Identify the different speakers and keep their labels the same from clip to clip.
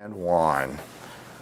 Speaker 1: And one.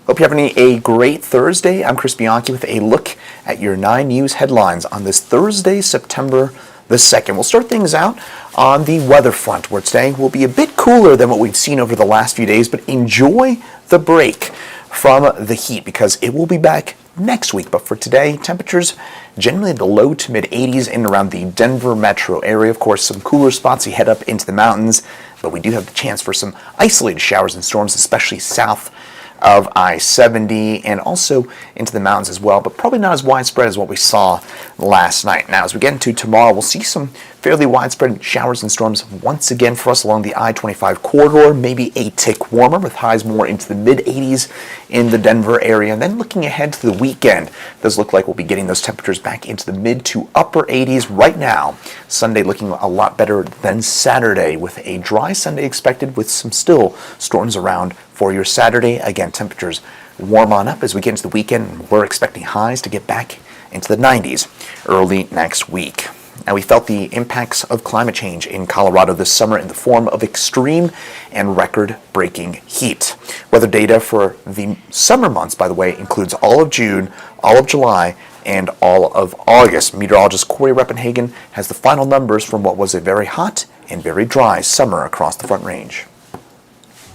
Speaker 1: Hope you're having a great Thursday. I'm Chris Bianchi with a look at your 9 News headlines on this Thursday, September the 2nd. We'll start things out on the weather front, where today will be a bit cooler than what we've seen over the last few days, but enjoy the break from the heat because it will be back next week. But for today, temperatures generally in the low to mid 80s in and around the Denver metro area. Of course, some cooler spots you head up into the mountains, but we do have the chance for some isolated showers and storms, especially south of I-70 and also into the mountains as well, but probably not as widespread as what we saw last night. Now, as we get into tomorrow, we'll see some fairly widespread showers and storms once again for us along the I-25 corridor, maybe a tick warmer with highs more into the mid-80s in the Denver area. And then looking ahead to the weekend, it does look like we'll be getting those temperatures back into the mid to upper 80s right now. Sunday looking a lot better than Saturday, with a dry Sunday expected with some still storms around for your Saturday. Again, temperatures warm on up as we get into the weekend. We're expecting highs to get back into the 90s early next week. Now, we felt the impacts of climate change in Colorado this summer in the form of extreme and record-breaking heat. Weather data for the summer months, by the way, includes all of June, all of July, and all of August. Meteorologist Corey Reppenhagen has the final numbers from what was a very hot and very dry summer across the Front Range.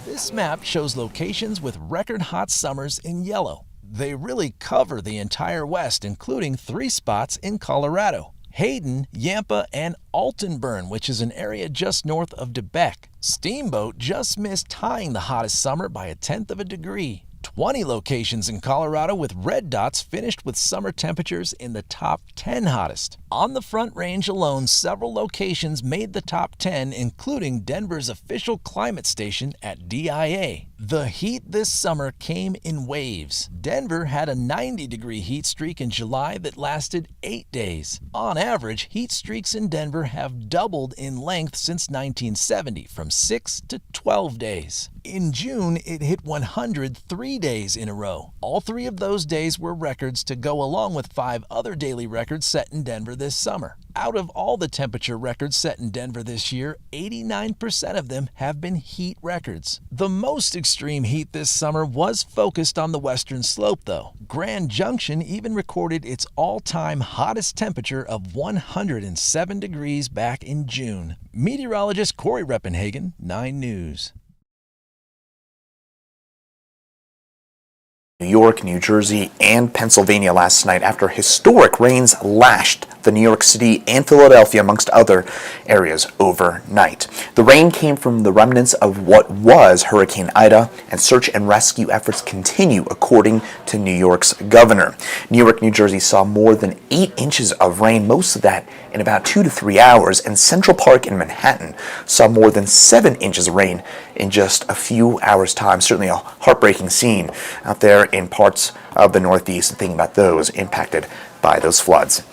Speaker 2: This map shows locations with record hot summers in yellow. They really cover the entire West, including 3 spots in Colorado: Hayden, Yampa, and Altenburn, which is an area just north of DeBeck. Steamboat just missed tying the hottest summer by 1/10 of a degree. 20 locations in Colorado with red dots finished with summer temperatures in the top 10 hottest. On the Front Range alone, several locations made the top 10, including Denver's official climate station at DIA. The heat this summer came in waves. Denver had a 90-degree heat streak in July that lasted 8 days. On average, heat streaks in Denver have doubled in length since 1970, from 6 to 12 days. In June, it hit 103 days in a row. All 3 of those days were records to go along with 5 other daily records set in Denver this summer. Out of all the temperature records set in Denver this year, 89% of them have been heat records. The most extreme heat this summer was focused on the western slope, though. Grand Junction even recorded its all-time hottest temperature of 107 degrees back in June. Meteorologist Corey Reppenhagen, 9 News.
Speaker 1: New York, New Jersey, and Pennsylvania last night after historic rains lashed the New York City and Philadelphia, amongst other areas, overnight. The rain came from the remnants of what was Hurricane Ida, and search and rescue efforts continue, according to New York's governor. New York, New Jersey saw more than 8 inches of rain, most of that in about 2 to 3 hours, and Central Park in Manhattan saw more than 7 inches of rain in just a few hours' time. Certainly a heartbreaking scene out there in parts of the Northeast, and thinking about those impacted by those floods.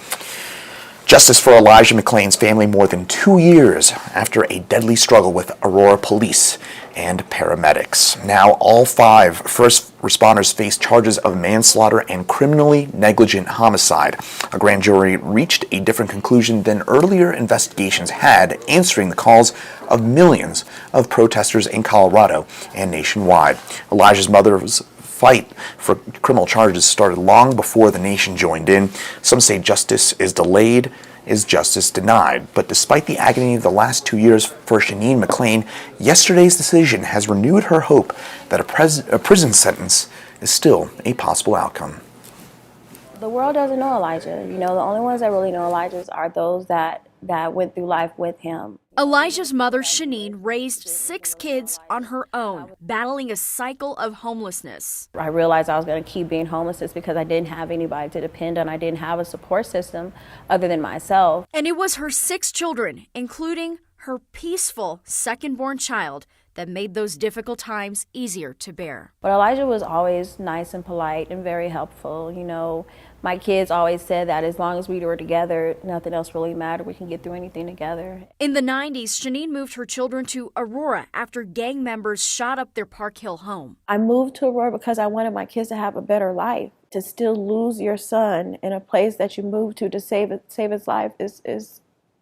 Speaker 1: Justice for Elijah McClain's family more than 2 years after a deadly struggle with Aurora police and paramedics. Now all 5 first responders face charges of manslaughter and criminally negligent homicide. A grand jury reached a different conclusion than earlier investigations had, answering the calls of millions of protesters in Colorado and nationwide. Elijah's mother's fight for criminal charges started long before the nation joined in. Some say justice is delayed, is justice denied. But despite the agony of the last 2 years for Shanine McClain, yesterday's decision has renewed her hope that a prison sentence is still a possible outcome.
Speaker 3: The world doesn't know Elijah. The only ones that really know Elijah are those that went through life with him.
Speaker 4: Elijah's mother, Shanine, raised 6 kids on her own, battling a cycle of homelessness.
Speaker 3: I realized I was going to keep being homeless because I didn't have anybody to depend on. I didn't have a support system other than myself.
Speaker 4: And it was her 6 children, including her peaceful second-born child, that made those difficult times easier to bear.
Speaker 3: But Elijah was always nice and polite and very helpful. My kids always said that as long as we were together, nothing else really mattered. We can get through anything together.
Speaker 4: In the 90s, Shanine moved her children to Aurora after gang members shot up their Park Hill home.
Speaker 3: I moved to Aurora because I wanted my kids to have a better life. To still lose your son in a place that you moved to save his life is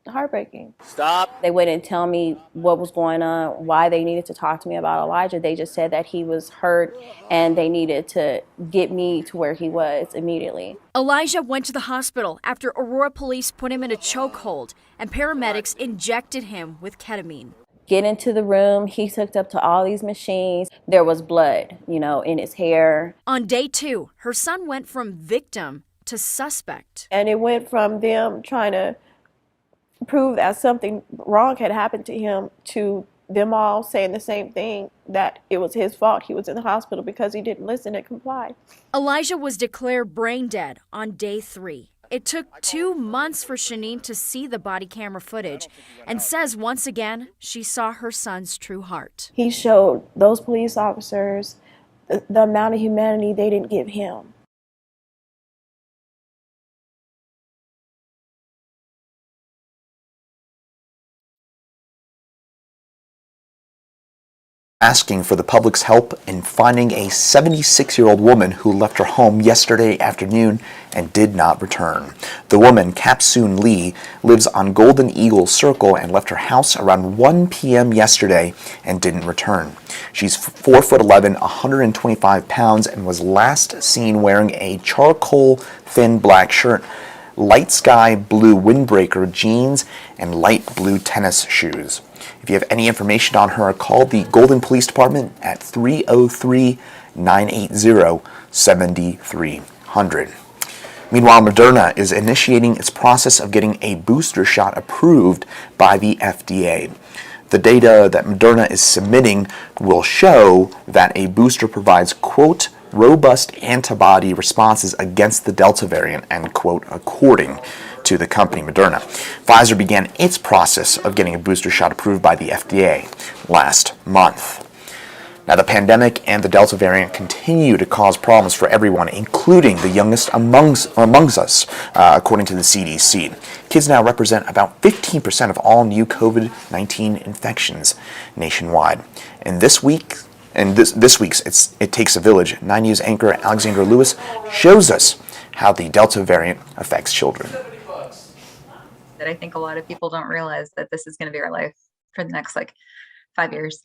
Speaker 3: heartbreaking.
Speaker 5: Stop.
Speaker 3: They wouldn't tell me what was going on, why they needed to talk to me about Elijah. They just said that he was hurt and they needed to get me to where he was immediately.
Speaker 4: Elijah went to the hospital after Aurora police put him in a chokehold and paramedics injected him with ketamine.
Speaker 3: Get into the room, he's hooked up to all these machines. There was blood, in his hair.
Speaker 4: On day 2, her son went from victim to suspect.
Speaker 3: And it went from them trying to prove that something wrong had happened to him to them all saying the same thing, that it was his fault. He was in the hospital because he didn't listen and comply.
Speaker 4: Elijah was declared brain dead on day 3. It took 2 months for Shanine to see the body camera footage and says once again she saw her son's true heart.
Speaker 3: He showed those police officers the amount of humanity they didn't give him.
Speaker 1: Asking for the public's help in finding a 76-year-old woman who left her home yesterday afternoon and did not return. The woman, Kapsoon Lee, lives on Golden Eagle Circle and left her house around 1 p.m. yesterday and didn't return. She's 4'11", 125 pounds, and was last seen wearing a charcoal thin black shirt, light sky blue windbreaker jeans, and light blue tennis shoes. If you have any information on her, call the Golden Police Department at 303-980-7300. Meanwhile, Moderna is initiating its process of getting a booster shot approved by the FDA. The data that Moderna is submitting will show that a booster provides, quote, robust antibody responses against the Delta variant, end quote, according to the company Moderna. Pfizer began its process of getting a booster shot approved by the FDA last month. Now, the pandemic and the Delta variant continue to cause problems for everyone, including the youngest amongst us, according to the CDC. Kids now represent about 15% of all new COVID-19 infections nationwide. And this week's It Takes a Village, 9 News anchor Alexandra Lewis shows us how the Delta variant affects children.
Speaker 6: That I think a lot of people don't realize that this is going to be our life for the next 5 years.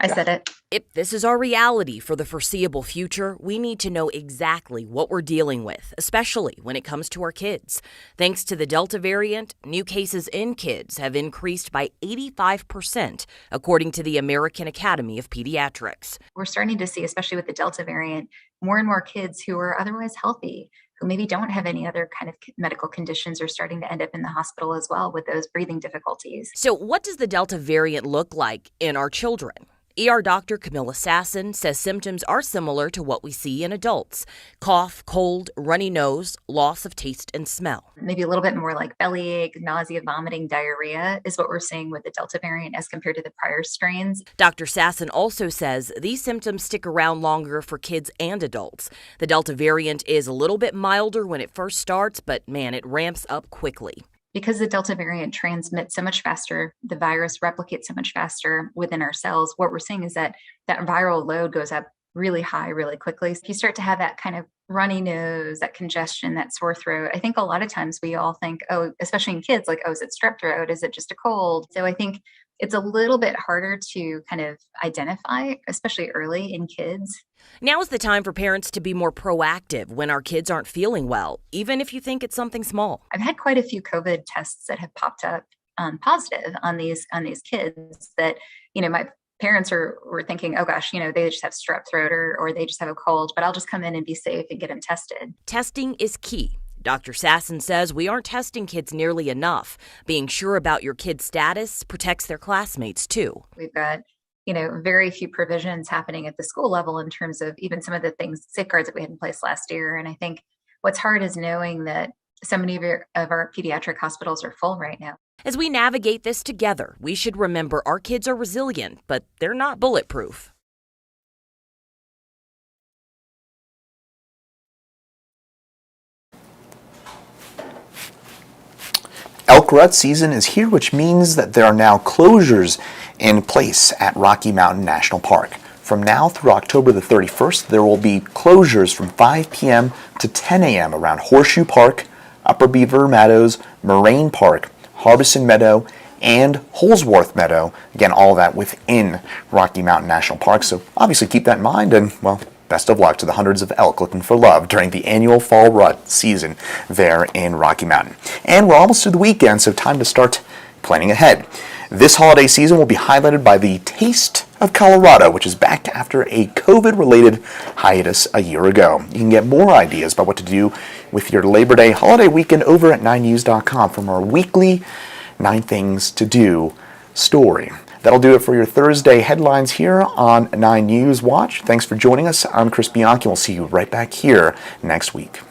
Speaker 6: I said it.
Speaker 7: If this is our reality for the foreseeable future, we need to know exactly what we're dealing with, especially when it comes to our kids. Thanks to the Delta variant, new cases in kids have increased by 85%, according to the American Academy of Pediatrics.
Speaker 6: We're starting to see, especially with the Delta variant, more and more kids who are otherwise healthy, who maybe don't have any other kind of medical conditions, are starting to end up in the hospital as well with those breathing difficulties.
Speaker 7: So what does the Delta variant look like in our children? ER Dr. Camilla Sasson says symptoms are similar to what we see in adults. Cough, cold, runny nose, loss of taste and smell.
Speaker 6: Maybe a little bit more like bellyache, nausea, vomiting, diarrhea is what we're seeing with the Delta variant as compared to the prior strains.
Speaker 7: Dr. Sasson also says these symptoms stick around longer for kids and adults. The Delta variant is a little bit milder when it first starts, but man, it ramps up quickly.
Speaker 6: Because the Delta variant transmits so much faster, the virus replicates so much faster within our cells, what we're seeing is that viral load goes up really high, really quickly. So if you start to have that kind of runny nose, that congestion, that sore throat, I think a lot of times we all think, oh, especially in kids, is it strep throat? Is it just a cold? So I think it's a little bit harder to kind of identify, especially early in kids.
Speaker 7: Now is the time for parents to be more proactive when our kids aren't feeling well, even if you think it's something small.
Speaker 6: I've had quite a few COVID tests that have popped up positive on these kids that, my parents were thinking, oh gosh, they just have strep throat or they just have a cold, but I'll just come in and be safe and get them tested.
Speaker 7: Testing is key. Dr. Sasson says we aren't testing kids nearly enough. Being sure about your kid's status protects their classmates too.
Speaker 6: We've got very few provisions happening at the school level in terms of even some of the safeguards that we had in place last year. And I think what's hard is knowing that so many of our pediatric hospitals are full right now.
Speaker 7: As we navigate this together, we should remember our kids are resilient, but they're not bulletproof.
Speaker 1: Elk rut season is here, which means that there are now closures in place at Rocky Mountain National Park. From now through October the 31st, there will be closures from 5 p.m. to 10 a.m. around Horseshoe Park, Upper Beaver Meadows, Moraine Park, Harbison Meadow, and Holsworth Meadow. Again, all of that within Rocky Mountain National Park. So obviously keep that in mind, and, well, best of luck to the hundreds of elk looking for love during the annual fall rut season there in Rocky Mountain. And we're almost to the weekend, so time to start planning ahead. This holiday season will be highlighted by the Taste of Colorado, which is back after a COVID-related hiatus a year ago. You can get more ideas about what to do with your Labor Day holiday weekend over at 9news.com from our weekly 9 Things to Do story. That'll do it for your Thursday headlines here on 9 News Watch. Thanks for joining us. I'm Chris Bianchi. We'll see you right back here next week.